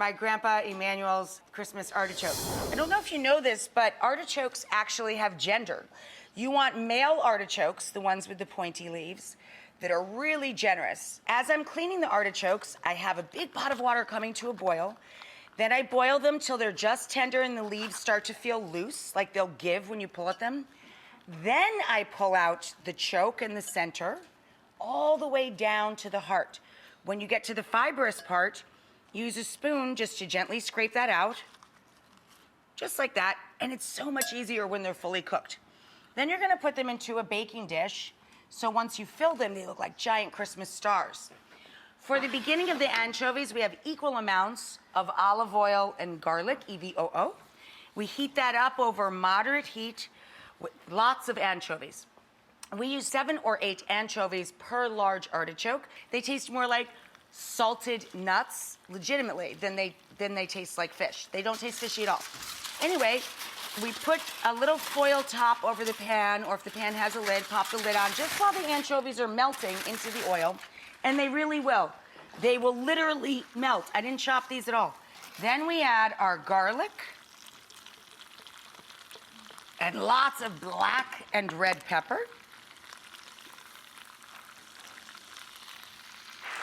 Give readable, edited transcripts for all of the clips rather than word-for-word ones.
my Grandpa Emmanuel's Christmas artichokes. I don't know if you know this, but artichokes actually have gender. You want male artichokes, the ones with the pointy leaves, that are really generous. As I'm cleaning the artichokes, I have a big pot of water coming to a boil. Then I boil them till they're just tender and the leaves start to feel loose, like they'll give when you pull at them. Then I pull out the choke in the center, all the way down to the heart. When you get to the fibrous part, use a spoon just to gently scrape that out, just like that, and it's so much easier when they're fully cooked. Then you're gonna put them into a baking dish, so once you fill them, they look like giant Christmas stars. For the beginning of the anchovies, we have equal amounts of olive oil and garlic, EVOO. We heat that up over moderate heat with lots of anchovies. We use 7 or 8 anchovies per large artichoke. They taste more like salted nuts, legitimately, than they taste like fish. They don't taste fishy at all. Anyway, we put a little foil top over the pan, or if the pan has a lid, pop the lid on just while the anchovies are melting into the oil. And they really will. They will literally melt. I didn't chop these at all. Then we add our garlic and lots of black and red pepper.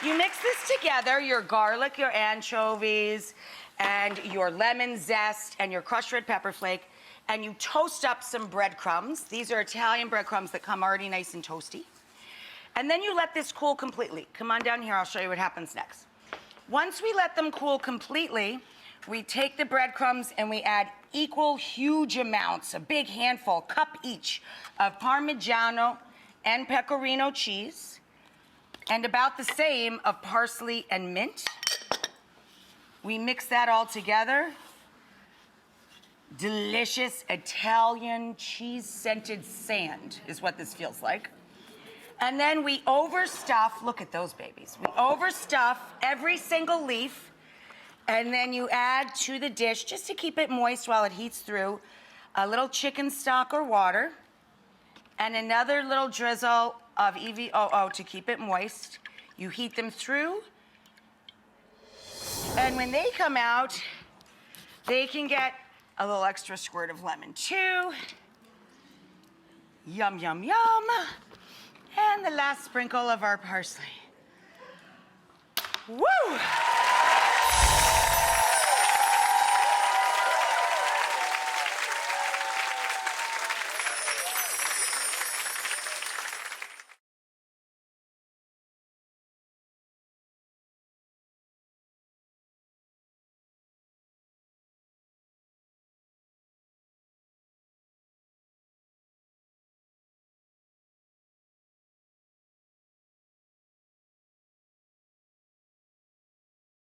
You mix this together, your garlic, your anchovies, and your lemon zest, and your crushed red pepper flake, and you toast up some breadcrumbs. These are Italian breadcrumbs that come already nice and toasty. And then you let this cool completely. Come on down here, I'll show you what happens next. Once we let them cool completely, we take the breadcrumbs and we add equal huge amounts, a big handful, cup each, of Parmigiano and Pecorino cheese, and about the same of parsley and mint. We mix that all together. Delicious Italian cheese-scented sand is what this feels like. And then we overstuff, look at those babies. We overstuff every single leaf, and then you add to the dish, just to keep it moist while it heats through, a little chicken stock or water, and another little drizzle of EVOO to keep it moist. You heat them through, and when they come out, they can get a little extra squirt of lemon too. Yum, yum, yum. And the last sprinkle of our parsley. Woo!